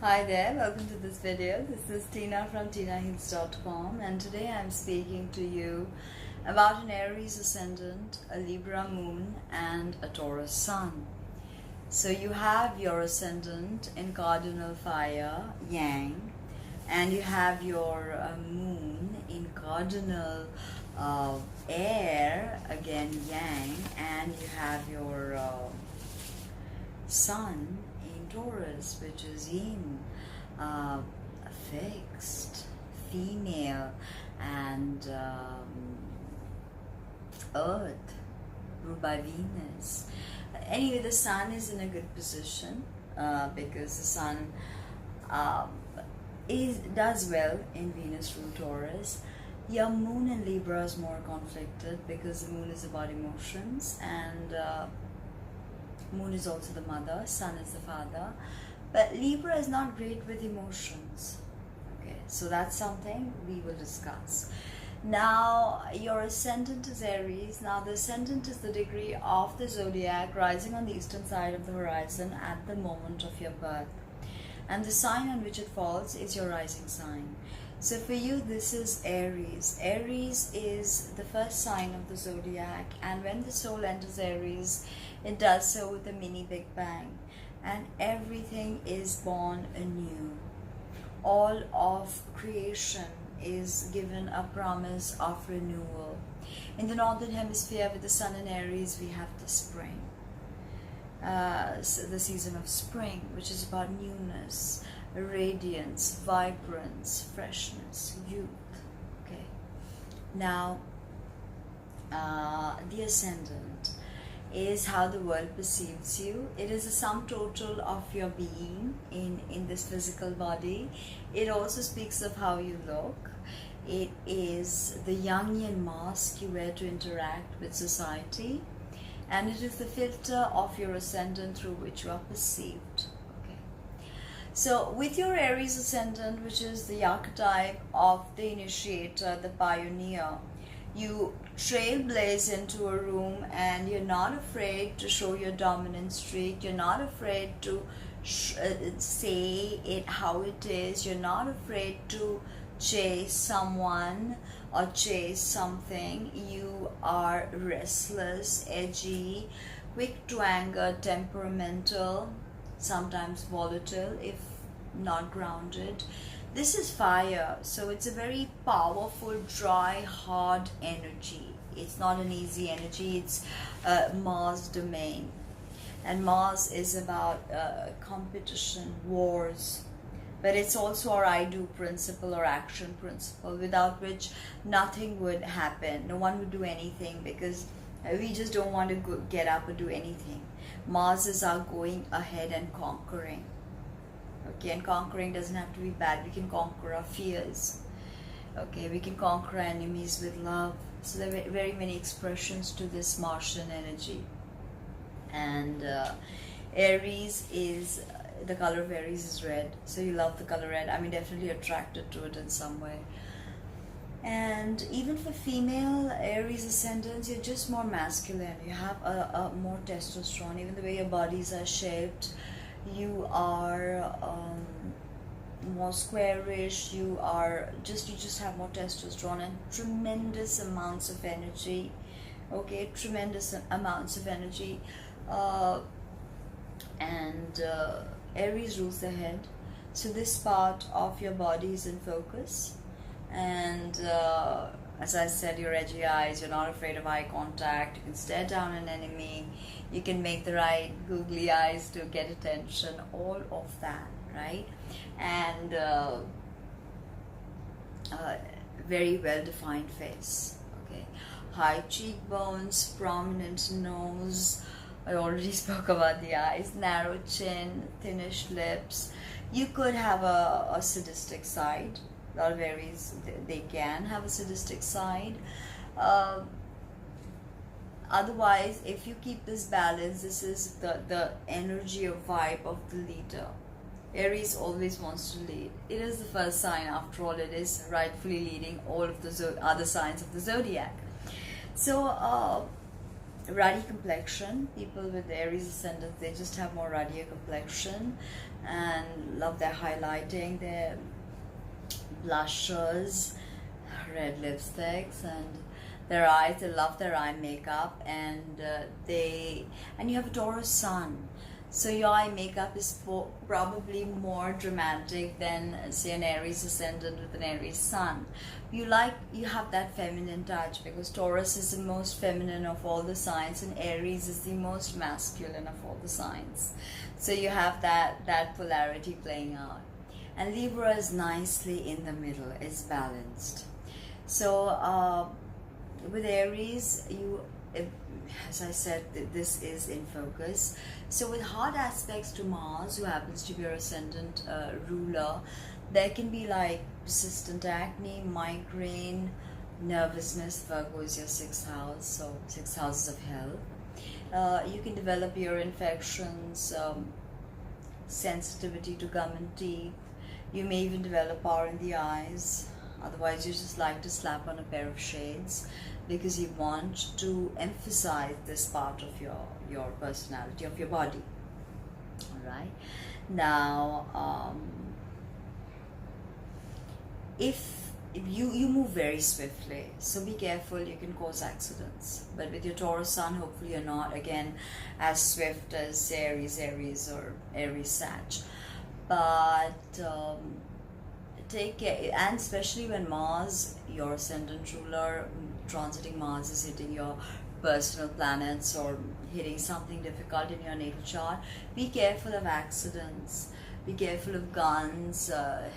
Hi there, welcome to this video. This is Tina from TinaHeals.com, and today I'm speaking to you about an Aries ascendant, a Libra moon, and a Taurus sun. So you have your ascendant in cardinal fire, Yang, and you have your moon in cardinal air, again Yang, and you have your sun in Taurus, which is Yin, fixed, female, and Earth, ruled by Venus. Anyway, the sun is in a good position because the sun does well in Venus ruled Taurus. Your moon in Libra is more conflicted because the moon is about emotions, and moon is also the mother, sun is the father, but Libra is not great with emotions. Okay, so that's something we will discuss. Now, your ascendant is Aries. Now, the ascendant is the degree of the zodiac rising on the eastern side of the horizon at the moment of your birth, and the sign on which it falls is your rising sign. So for you, this is Aries. Aries is the first sign of the zodiac, and when the soul enters Aries, it does so with a mini Big Bang, and everything is born anew. All of creation is given a promise of renewal. In the northern hemisphere, with the sun in Aries, we have the spring, so the season of spring, which is about newness, radiance, vibrance, freshness, youth. Okay. Now, the ascendant is how the world perceives you. It is a sum total of your being in this physical body. It also speaks of how you look. It is the Jungian mask you wear to interact with society, and it is the filter of your ascendant through which you are perceived. So with your Aries ascendant, which is the archetype of the initiator, the pioneer, you trailblaze into a room and you're not afraid to show your dominant streak. You're not afraid to say it how it is. You're not afraid to chase someone or chase something. You are restless, edgy, quick to anger, temperamental, sometimes volatile if not grounded. This is fire, so it's a very powerful, dry, hard energy. It's not an easy energy. It's Mars domain, and Mars is about competition, wars, but it's also our I do principle or action principle, without which nothing would happen. No one would do anything because we just don't want to get up or do anything. Mars is our going ahead and conquering. Okay, and conquering doesn't have to be bad. We can conquer our fears. Okay, we can conquer our enemies with love. So there are very many expressions to this Martian energy. And Aries is, the color of Aries is red. So you love the color red. I mean, definitely attracted to it in some way. And even for female Aries ascendants, you're just more masculine. You have a more testosterone. Even the way your bodies are shaped, you are more squarish. You just have more testosterone and tremendous amounts of energy. Okay, tremendous amounts of energy. Aries rules the head, so this part of your body is in focus. And as I said, your edgy eyes, you're not afraid of eye contact. You can stare down an enemy. You can make the right googly eyes to get attention. All of that, right? And very well-defined face. Okay, high cheekbones, prominent nose. I already spoke about the eyes. Narrow chin, thinnish lips. You could have a sadistic side. A lot of Aries, they can have a sadistic side. Otherwise, if you keep this balance, this is the energy or vibe of the leader. Aries always wants to lead. It is the first sign, after all. It is rightfully leading all of the other signs of the zodiac. So ruddy complexion. People with Aries ascendant, they just have more ruddier complexion. and love their highlighting, their blushers, red lipsticks, and their eyes. They love their eye makeup, and you have a Taurus sun, so your eye makeup is probably more dramatic than, say, an Aries ascendant with an Aries sun. You have that feminine touch, because Taurus is the most feminine of all the signs and Aries is the most masculine of all the signs. So you have that polarity playing out. And Libra is nicely in the middle, it's balanced. So with Aries, as I said, this is in focus. So with hard aspects to Mars, who happens to be your ascendant ruler, there can be like persistent acne, migraine, nervousness. Virgo is your 6th house, so 6 houses of health. You can develop ear infections, sensitivity to gum and teeth. You may even develop power in the eyes. Otherwise, you just like to slap on a pair of shades because you want to emphasize this part of your personality, of your body. All right. Now, if you move very swiftly, so be careful, you can cause accidents. But with your Taurus sun, hopefully you're not, again, as swift as Aries or Aries Sag. But take care, and especially when Mars, your ascendant ruler, transiting Mars, is hitting your personal planets or hitting something difficult in your natal chart, be careful of accidents. Be careful of guns,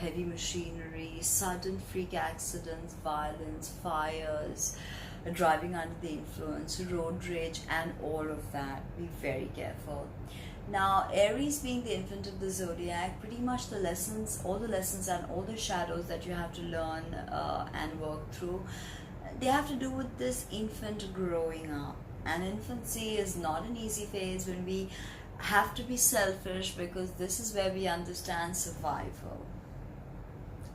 heavy machinery, sudden freak accidents, violence, fires, driving under the influence, road rage, and all of that. Be very careful. Now, Aries being the infant of the zodiac, pretty much all the lessons and all the shadows that you have to learn and work through, they have to do with this infant growing up. And infancy is not an easy phase when we have to be selfish, because this is where we understand survival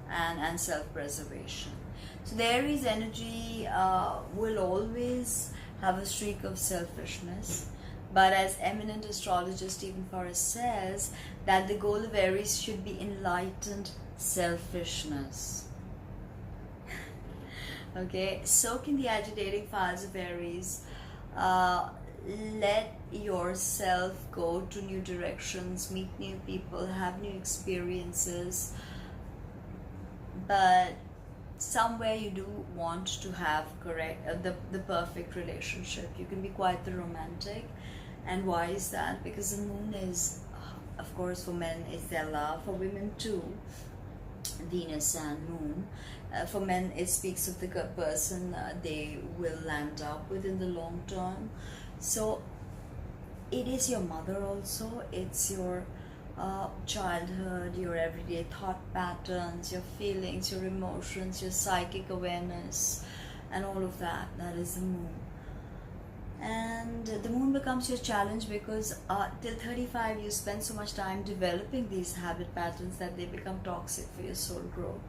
and self-preservation. So the Aries energy will always have a streak of selfishness, but as eminent astrologer Stephen Forrest says, that the goal of Aries should be enlightened selfishness. Okay, soak in the agitating fires of Aries. Let yourself go to new directions, meet new people, have new experiences, but somewhere you do want to have the perfect relationship. You can be quite the romantic. And why is that? Because the moon is, of course, for men is their love, for women too, Venus and moon. For men, it speaks of the person they will land up with in the long term. So it is your mother also, it's your childhood, your everyday thought patterns, your feelings, your emotions, your psychic awareness, and all of that. That is the moon. And the moon becomes your challenge because till 35 you spend so much time developing these habit patterns that they become toxic for your soul growth.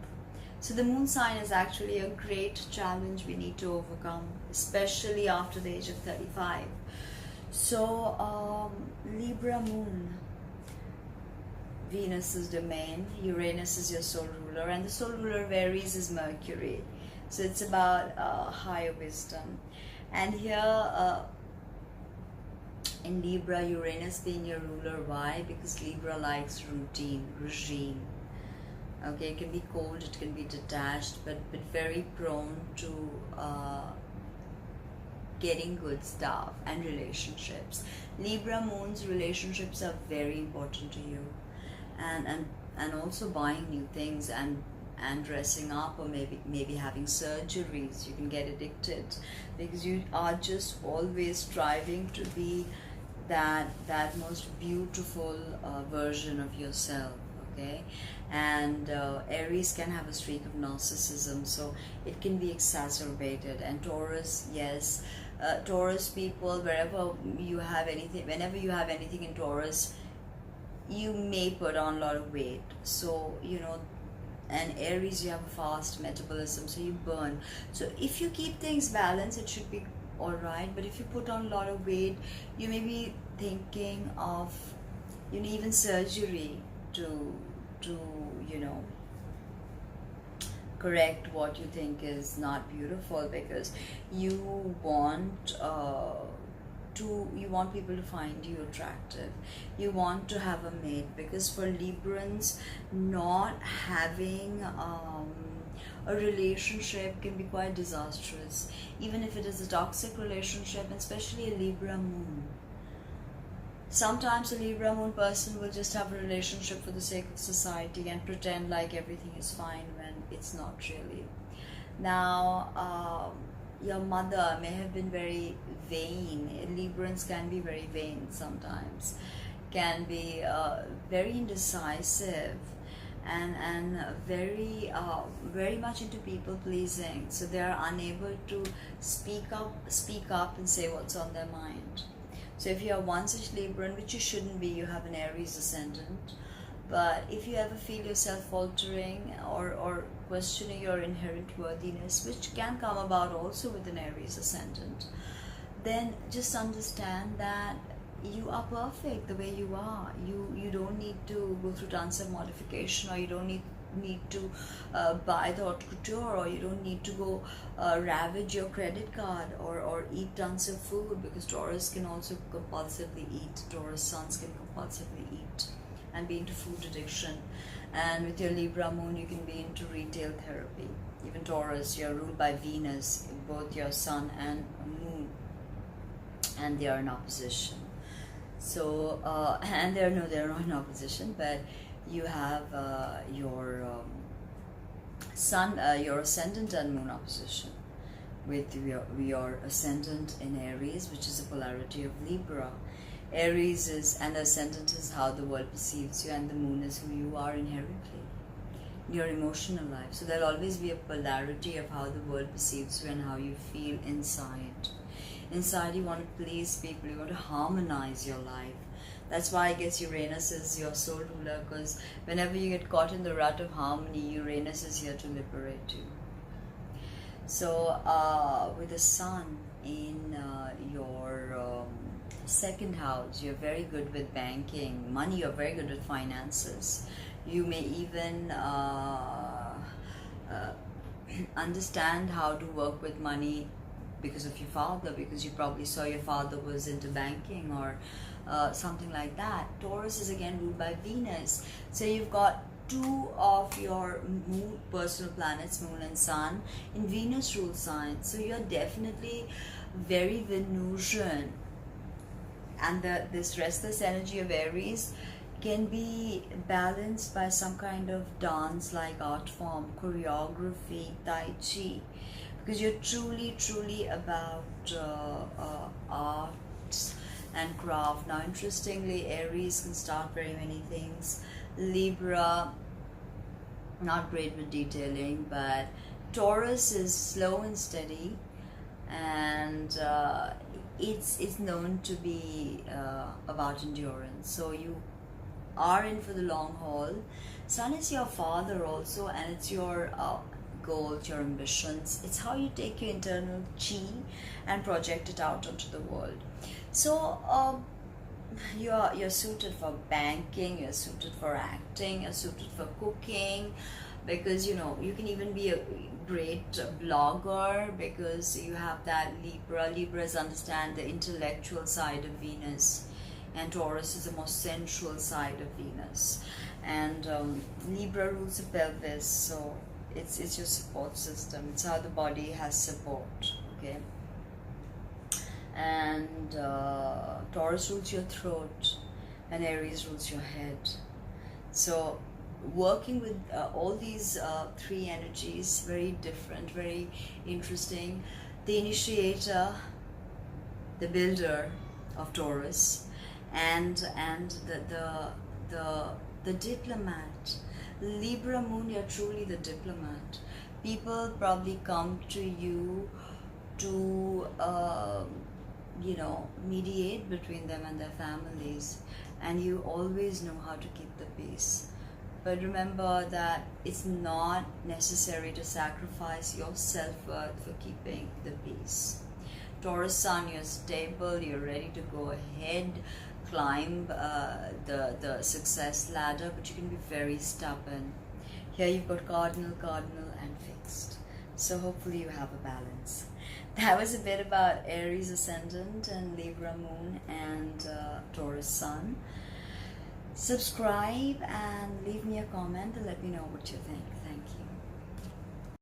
So the moon sign is actually a great challenge we need to overcome, especially after the age of 35. So Libra moon, Venus's domain, Uranus is your soul ruler, and the soul ruler of Aries is Mercury. So it's about higher wisdom. And here in Libra, Uranus being your ruler. Why? Because Libra likes regime. Okay, it can be cold, it can be detached, but very prone to getting good stuff and relationships. Libra moon's relationships are very important to you, and also buying new things and dressing up, or maybe having surgeries. You can get addicted because you are just always striving to be that most beautiful version of yourself. Okay, and Aries can have a streak of narcissism, so it can be exacerbated. And Taurus, yes, Taurus people, whenever you have anything in Taurus, you may put on a lot of weight. So and Aries, you have a fast metabolism, so you burn. So if you keep things balanced, it should be all right. But if you put on a lot of weight, you may be thinking of even surgery to you know, correct what you think is not beautiful, because you want you want people to find you attractive. You want to have a mate, because for Librans, not having a relationship can be quite disastrous, even if it is a toxic relationship, and especially a Libra moon. Sometimes a Libra moon person will just have a relationship for the sake of society and pretend like everything is fine when it's not really. Now, your mother may have been very vain. Librans can be very vain sometimes, can be very indecisive, and very much into people pleasing. So they are unable to speak up and say what's on their mind. So if you are one such Libran, which you shouldn't be, you have an Aries ascendant. But if you ever feel yourself faltering or questioning your inherent worthiness, which can come about also with an Aries ascendant, then just understand that you are perfect the way you are. You don't need to go through tons of modification, or you don't need to buy the haute couture, or you don't need to go ravage your credit card, or eat tons of food, because Taurus can also compulsively eat. Taurus sons can compulsively eat and be into food addiction. And with your Libra moon, you can be into retail therapy. Even Taurus, you're ruled by Venus, both your sun and moon, and they are in opposition. So and they're not in opposition, but you have your sun, your ascendant and moon opposition with your ascendant in Aries, which is a polarity of Libra. Aries is, and the ascendant is how the world perceives you, and the moon is who you are inherently, your emotional life. So there'll always be a polarity of how the world perceives you and how you feel inside. Inside, you want to please people, you want to harmonize your life. That's why I guess Uranus is your soul ruler, because whenever you get caught in the rut of harmony, Uranus is here to liberate you. So with the sun in your second house, you're very good with banking, money, you're very good with finances. You may even understand how to work with money because of your father, because you probably saw your father was into banking or something like that. Taurus is again ruled by Venus. So you've got two of your moon, personal planets, moon and sun, in Venus ruled signs. So you're definitely very Venusian. And this restless energy of Aries can be balanced by some kind of dance like art form, choreography, Tai Chi, because you're truly about arts and craft. Now interestingly, Aries can start very many things. Libra, not great with detailing, but Taurus is slow and steady, and it's known to be about endurance. So you are in for the long haul. Sun is your father also, and it's your goals, your ambitions. It's how you take your internal chi and project it out onto the world. So you're suited for banking, you're suited for acting, you're suited for cooking, because you know you can even be a great blogger because you have that Libra. Libras understand the intellectual side of Venus, and Taurus is the more sensual side of Venus. And Libra rules the pelvis, so it's your support system. It's how the body has support. Okay. And Taurus rules your throat, and Aries rules your head. So working with all these three energies, very different, very interesting. The initiator, the builder of Taurus, and the diplomat. Libra moon, you're truly the diplomat. People probably come to you to mediate between them and their families, and you always know how to keep the peace. But remember that it's not necessary to sacrifice your self-worth for keeping the peace. Taurus sun, you're stable, you're ready to go ahead, climb the success ladder, but you can be very stubborn. Here you've got cardinal, cardinal, and fixed. So hopefully you have a balance. That was a bit about Aries ascendant and Libra moon and Taurus sun. Subscribe and leave me a comment and let me know what you think. Thank you.